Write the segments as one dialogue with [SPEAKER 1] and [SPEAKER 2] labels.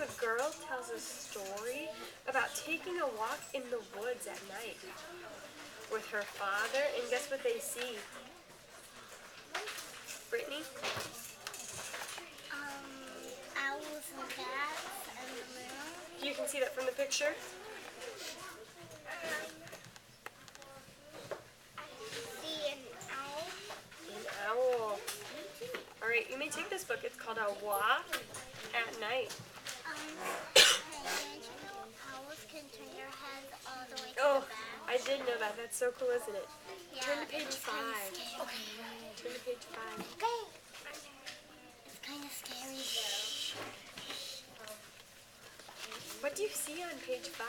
[SPEAKER 1] a girl tells a story about taking a walk in the woods at night with her father, and guess what they see? Brittany?
[SPEAKER 2] Owls and bats and the moon.
[SPEAKER 1] You can see that from the picture?
[SPEAKER 2] I see an owl.
[SPEAKER 1] An owl. Alright, you may take this book. It's called A Walk at Night.
[SPEAKER 2] Owls can turn their heads all the way to
[SPEAKER 1] Oh,
[SPEAKER 2] the back.
[SPEAKER 1] I did know that. That's so cool, isn't it?
[SPEAKER 2] Yeah,
[SPEAKER 1] Turn to page
[SPEAKER 2] it's
[SPEAKER 1] 5.
[SPEAKER 2] kinda scary.
[SPEAKER 1] Turn to page 5.
[SPEAKER 2] Okay. It's kind of scary.
[SPEAKER 1] What do you see on page 5?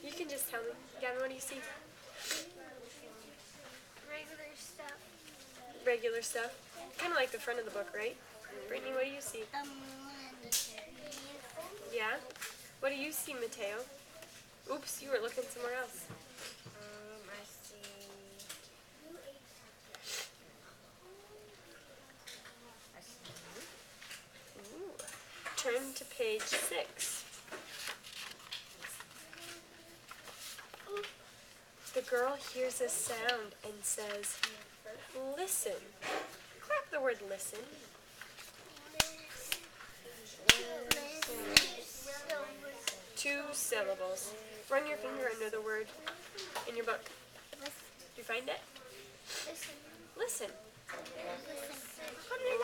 [SPEAKER 1] You can just tell me. Gavin, what do you see?
[SPEAKER 2] Regular stuff.
[SPEAKER 1] Regular stuff. Kind of like the front of the book, right? Brittany, what do you see?
[SPEAKER 2] The moon and the trees.
[SPEAKER 1] Yeah? What do you see, Mateo? Oops, you were looking somewhere else.
[SPEAKER 2] I see.
[SPEAKER 1] Ooh. Turn to page 6. The girl hears a sound and says, listen. Clap the word listen. 2 syllables. Run your finger under the word in your book. Did you find it?
[SPEAKER 2] Listen.
[SPEAKER 1] Listen.
[SPEAKER 2] Listen.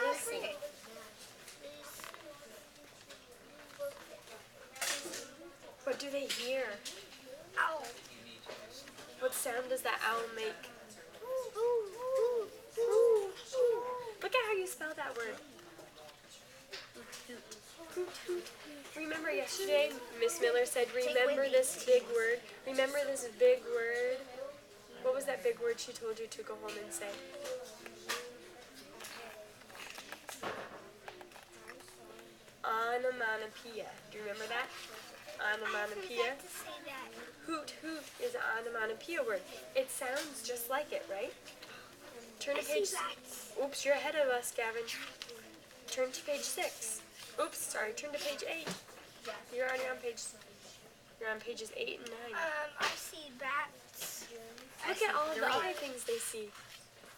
[SPEAKER 1] Listen. What do they hear?
[SPEAKER 2] Owl.
[SPEAKER 1] What sound does that owl make? Look at how you spell that word. Remember yesterday, Miss Miller said, remember this big word. Remember this big word. What was that big word she told you to go home and say? Onomatopoeia. Do you remember that? Onomatopoeia.
[SPEAKER 2] To say that.
[SPEAKER 1] Hoot hoot is an onomatopoeia word. It sounds just like it, right? Turn to page. Oops, you're ahead of us, Gavin. Turn to page 6. Oops, sorry. Turn to page 8. You're already on page. You're on pages 8 and 9.
[SPEAKER 2] I see bats.
[SPEAKER 1] Look at all the other things they see.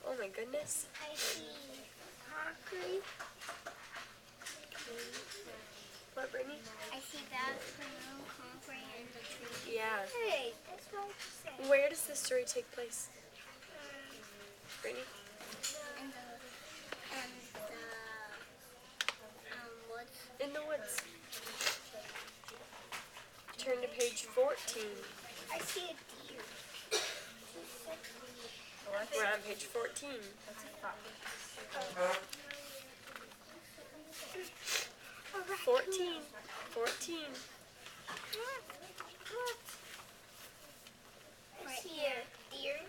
[SPEAKER 1] Oh my goodness.
[SPEAKER 2] I see concrete.
[SPEAKER 1] What, Brittany?
[SPEAKER 2] I see bats, moon, concrete, and the tree.
[SPEAKER 1] Yeah.
[SPEAKER 2] Hey, that's what you said.
[SPEAKER 1] Where does this story take place? Brittany?
[SPEAKER 2] And the woods.
[SPEAKER 1] In the woods. Turn to page 14.
[SPEAKER 2] I see a deer.
[SPEAKER 1] We're on page 14. 14. 14.
[SPEAKER 2] I see a deer.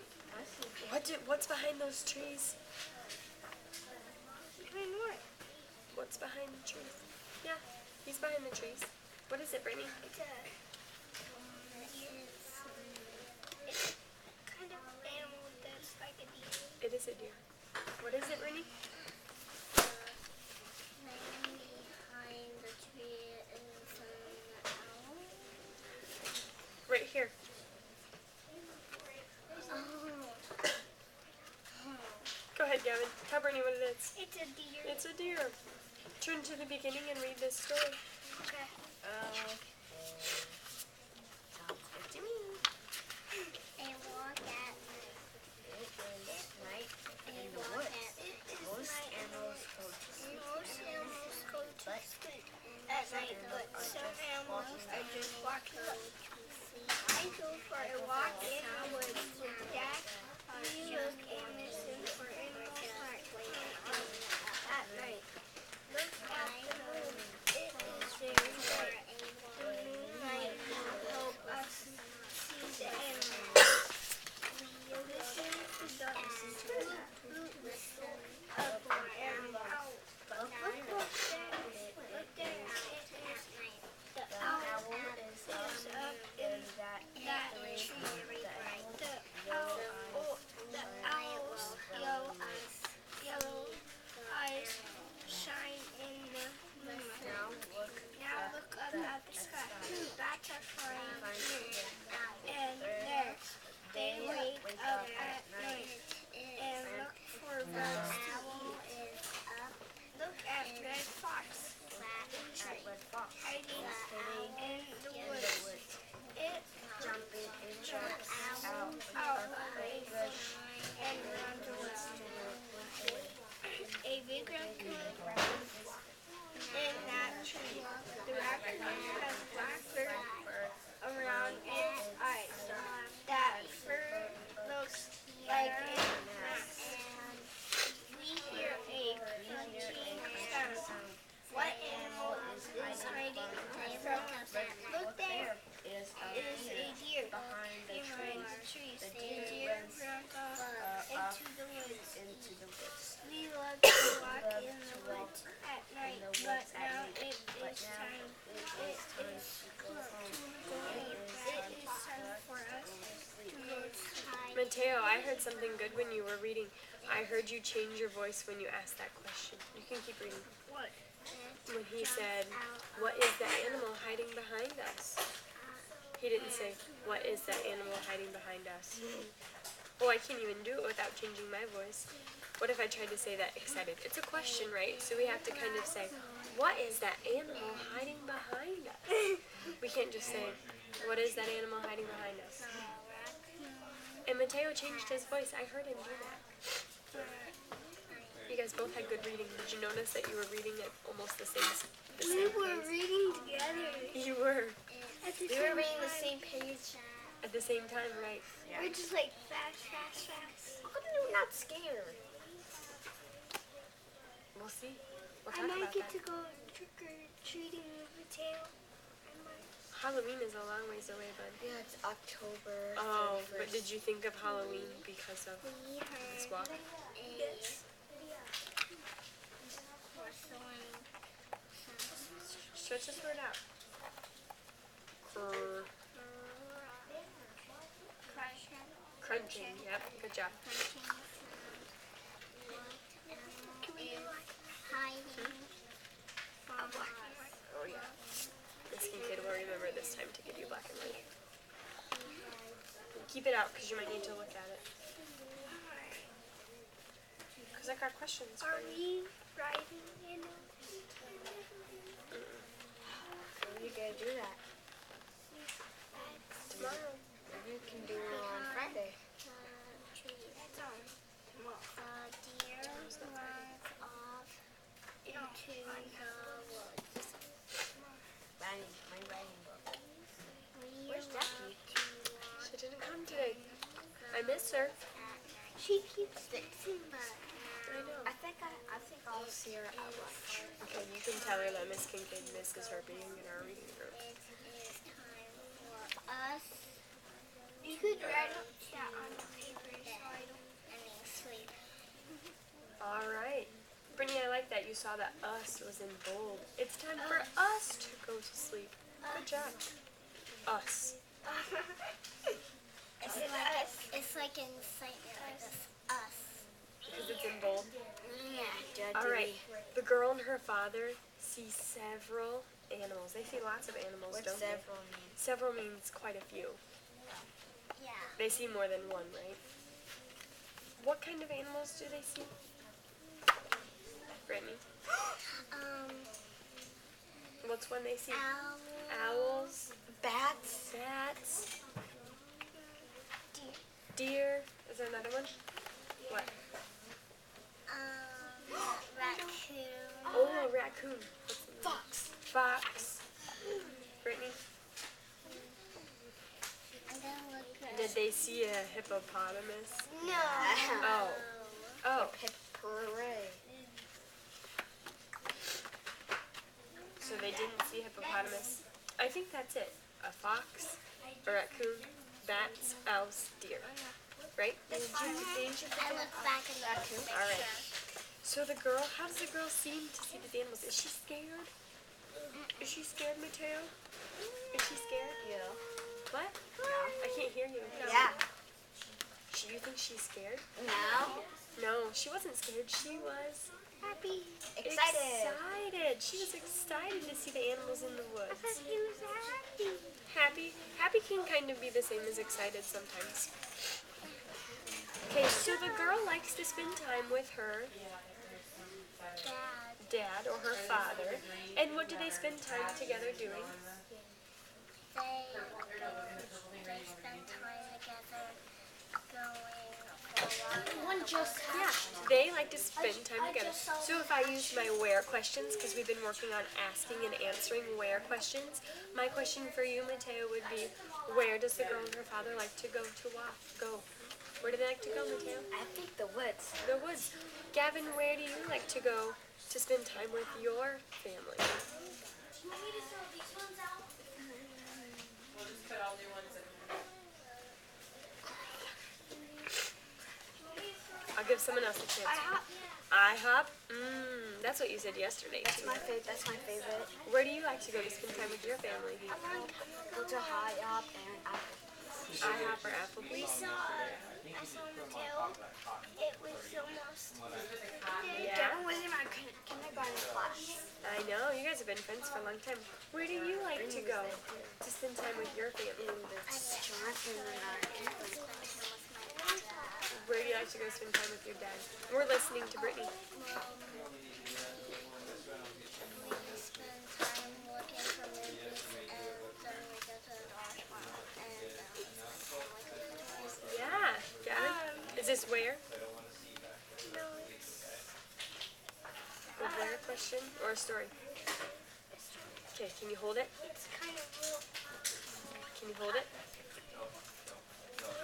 [SPEAKER 1] What's behind those trees?
[SPEAKER 2] Behind what?
[SPEAKER 1] What's behind the trees? Yeah, he's behind the trees. What is it, Brittany?
[SPEAKER 2] It's a it's kind of animal that's like a deer.
[SPEAKER 1] It is a deer. What is it, Brittany?
[SPEAKER 2] Man behind the tree is an owl.
[SPEAKER 1] Right here. Go ahead, Gavin. Tell Brittany what it is.
[SPEAKER 2] It's a deer.
[SPEAKER 1] It's a deer. Turn to the beginning and read this story.
[SPEAKER 2] Okay. They walk at night. They walk at most animals go to sleep. Most animals go to sleep at night, but some animals are just walking up. I go for a walk in the woods with Dad. We look and listen for animals at night. Look at the moon. It is very bright. The moonlight will help us see the animals. We listen to the flutes of our animals. Look there, it is night. The owl is up in that tree. The owl's yellow eyes shine in the love to walk in the woods at night, but now it is time. It is time for us to go to sleep.
[SPEAKER 1] Mateo, I heard something good when you were reading. I heard you change your voice when you asked that question. You can keep reading.
[SPEAKER 2] What?
[SPEAKER 1] When he said, "What is that animal hiding behind us?" He didn't say, "What is that animal hiding behind us?" Oh, I can't even do it without changing my voice. What if I tried to say that excited? It's a question, right? So we have to kind of say, "What is that animal hiding behind us?" We can't just say, "What is that animal hiding behind us?" And Mateo changed his voice. I heard him do that. You guys both had good reading. Did you notice that you were reading at almost the same
[SPEAKER 2] We were
[SPEAKER 1] place?
[SPEAKER 2] reading together.
[SPEAKER 1] You were
[SPEAKER 2] We were reading the same page.
[SPEAKER 1] at the same time, right?
[SPEAKER 2] We're just like fast.
[SPEAKER 3] How come you're not scared?
[SPEAKER 1] We'll see. We'll
[SPEAKER 2] I
[SPEAKER 1] talk
[SPEAKER 2] might
[SPEAKER 1] about
[SPEAKER 2] get
[SPEAKER 1] that.
[SPEAKER 2] to go trick or treating with Mateo.
[SPEAKER 1] Halloween is a long ways away, bud.
[SPEAKER 3] Yeah, it's October 31st.
[SPEAKER 1] Oh, but did you think of Halloween because of
[SPEAKER 2] We
[SPEAKER 1] this
[SPEAKER 2] heard
[SPEAKER 1] walk?
[SPEAKER 2] yes. Whistling.
[SPEAKER 1] Stretch this word out. Crunching.
[SPEAKER 2] Crunching.
[SPEAKER 1] Yep, good job.
[SPEAKER 2] Hiding from us.
[SPEAKER 1] Oh yeah. This kid will remember this time to give you black and white. Keep it out because you might need to look at it. Because I got questions for
[SPEAKER 2] Are
[SPEAKER 1] you.
[SPEAKER 2] we riding in
[SPEAKER 3] When are you gonna do that?
[SPEAKER 1] Tomorrow.
[SPEAKER 3] You can do it on Friday.
[SPEAKER 2] trees? The deer runs off into the woods.
[SPEAKER 3] My writing book.
[SPEAKER 2] We
[SPEAKER 3] Where's
[SPEAKER 2] love
[SPEAKER 3] Jackie?
[SPEAKER 2] to walk
[SPEAKER 1] She didn't come today. I miss her.
[SPEAKER 2] at night. She keeps fixing but
[SPEAKER 1] I know.
[SPEAKER 3] I think I'll see her at lunch.
[SPEAKER 1] Okay, you can tell her that Miss Kincaid misses her being in our reading group.
[SPEAKER 2] it is time for us. You could write that on the paper so I don't sleep.
[SPEAKER 1] All right. Brittany, I like that you saw that us was in bold. It's time for us to go to sleep. Good job. Us.
[SPEAKER 2] It's like an excitement like this. Us.
[SPEAKER 1] Because it's in bold.
[SPEAKER 2] Yeah.
[SPEAKER 1] All right. The girl and her father see several animals. They see lots of animals,
[SPEAKER 3] What's
[SPEAKER 1] don't they?
[SPEAKER 3] several mean?
[SPEAKER 1] Several means quite a few.
[SPEAKER 2] Yeah.
[SPEAKER 1] They see more than one, right? What kind of animals do they see? Brittany, what's one they see? Owls,
[SPEAKER 3] Bats.
[SPEAKER 1] bats, deer. Is there another one? What?
[SPEAKER 2] Raccoon.
[SPEAKER 1] Oh, a raccoon. What's the name?
[SPEAKER 3] Fox.
[SPEAKER 1] Fox. Brittany,
[SPEAKER 2] I'm gonna look at
[SPEAKER 1] did they see a hippopotamus?
[SPEAKER 2] No.
[SPEAKER 1] Oh. Oh.
[SPEAKER 3] Hooray.
[SPEAKER 1] So they didn't see hippopotamus. I think that's it. A fox, a raccoon, bats, owls, deer. Right?
[SPEAKER 2] I look back at the picture.
[SPEAKER 1] All right. So the girl, how does the girl seem to see the animals? Is she scared? Is she scared, Mateo? Is she scared?
[SPEAKER 3] Yeah.
[SPEAKER 1] What?
[SPEAKER 3] Yeah.
[SPEAKER 1] I can't hear you.
[SPEAKER 3] Yeah.
[SPEAKER 1] You think she's scared?
[SPEAKER 3] No.
[SPEAKER 1] No, she wasn't scared. She was
[SPEAKER 2] Happy.
[SPEAKER 3] Excited.
[SPEAKER 1] She was excited to see the animals in the woods.
[SPEAKER 2] He was happy.
[SPEAKER 1] Happy. Happy can kind of be the same as excited sometimes. Okay, so the girl likes to spend time with her dad or her father. And what do they spend time together doing?
[SPEAKER 2] They spend time together going for a walk. One just
[SPEAKER 1] Yeah, they like to spend time together. So if I use my where questions, because we've been working on asking and answering where questions, my question for you, Mateo, would be, where does the girl and her father like to go to walk? Go. Where do they like to go, Mateo?
[SPEAKER 3] I think the woods.
[SPEAKER 1] The woods. Gavin, where do you like to go to spend time with your family? I'll give Give someone else a chance.
[SPEAKER 2] IHOP.
[SPEAKER 1] IHOP? That's what you said yesterday.
[SPEAKER 3] That's my favorite.
[SPEAKER 1] Where do you like to go to spend time with your family?
[SPEAKER 3] Go to IHOP and Apple.
[SPEAKER 1] IHOP or Applebee's?
[SPEAKER 2] I saw Mateo. It was almost.
[SPEAKER 1] Yeah.
[SPEAKER 3] Gavin was in my kindergarten class.
[SPEAKER 1] I know, you guys have been friends for a long time. Where do you like to go to spend time with your family?
[SPEAKER 3] In the restaurant and then our kindergarten class.
[SPEAKER 1] Where do you like to go spend time with your dad? We're listening to Brittany.
[SPEAKER 2] We spend time looking for movies and then we go to the Dollar Mall and
[SPEAKER 1] Yeah, Gavin. Is this where?
[SPEAKER 2] no, it's
[SPEAKER 1] A where question or a story? Okay, can you hold it?
[SPEAKER 2] it's kind of real.
[SPEAKER 1] Can you hold it?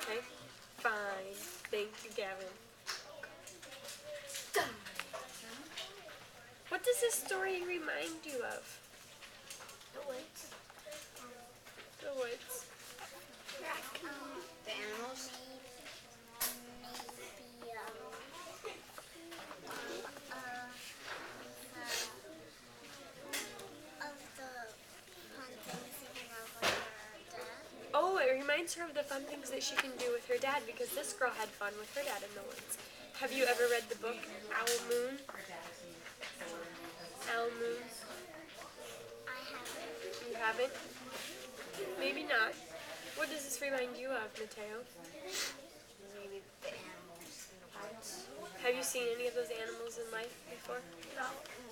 [SPEAKER 1] Okay. Fine. Thank you, Gavin. What does this story remind you of?
[SPEAKER 2] The woods.
[SPEAKER 1] The woods.
[SPEAKER 3] The animals.
[SPEAKER 1] Oh, it reminds her of the fun things that she can do with her dad because this girl had fun with her dad in the woods. Have you ever read the book Owl Moon? Owl Moon? You haven't? Maybe not. What does this remind you of, Mateo?
[SPEAKER 3] Maybe the animals in the woods.
[SPEAKER 1] Have you seen any of those animals in life before?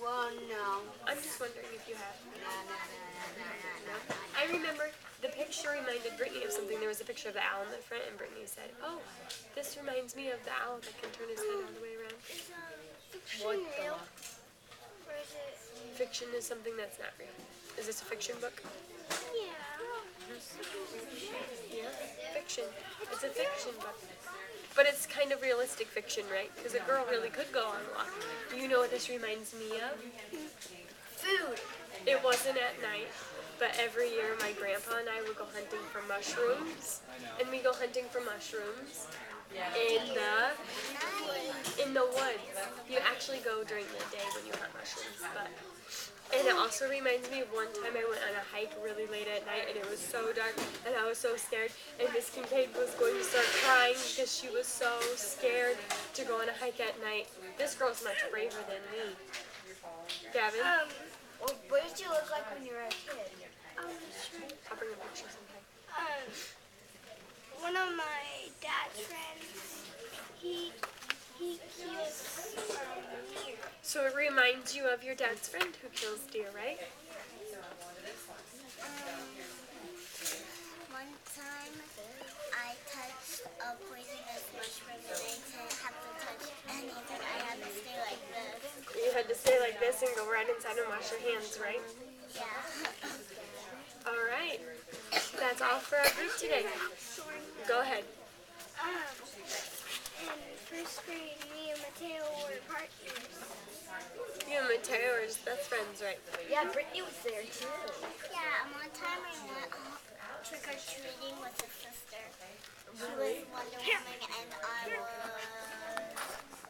[SPEAKER 3] Well, no.
[SPEAKER 1] I'm just wondering if you have.
[SPEAKER 3] No.
[SPEAKER 1] I remember the picture reminded Brittany of something. There was a picture of the owl in the front, and Brittany said, "Oh, this reminds me of the owl that can turn his head all the way around."
[SPEAKER 3] What
[SPEAKER 2] real?
[SPEAKER 3] the?
[SPEAKER 2] Or is it?
[SPEAKER 1] Fiction is something that's not real. Is this a fiction book?
[SPEAKER 2] Yeah.
[SPEAKER 1] Yeah, fiction. It's a fiction book. But it's kind of realistic fiction, right? Because a girl really could go on a walk. Do you know what this reminds me of?
[SPEAKER 3] Food.
[SPEAKER 1] It wasn't at night, but every year my grandpa and I would go hunting for mushrooms. And we go hunting for mushrooms in the woods. You actually go during the day when you hunt mushrooms, and it also reminds me of one time I went on a hike really late at night and it was so dark and I was so scared and Miss Kincaid was going to start crying because she was so scared to go on a hike at night. This girl's much braver than me. Gavin?
[SPEAKER 3] Well, what did you look like when you were a kid?
[SPEAKER 2] Sure.
[SPEAKER 1] I'll bring a picture sometime.
[SPEAKER 2] One of my dad's friends, he kills deer.
[SPEAKER 1] So it reminds you of your dad's friend who kills deer, right?
[SPEAKER 2] One time, I touched a poisonous mushroom and I didn't have to touch anything. I had to stay like this.
[SPEAKER 1] You had to stay like this and go right inside and wash your hands, right?
[SPEAKER 2] Yeah.
[SPEAKER 1] All right. That's all for our group today. Go ahead.
[SPEAKER 2] In first grade, me and Mateo were partners.
[SPEAKER 1] You and Mateo are just best friends, right?
[SPEAKER 3] Yeah, Brittany was there too.
[SPEAKER 2] Yeah, and one time I went trick-or-treating with his sister. She was Wonder Woman and I was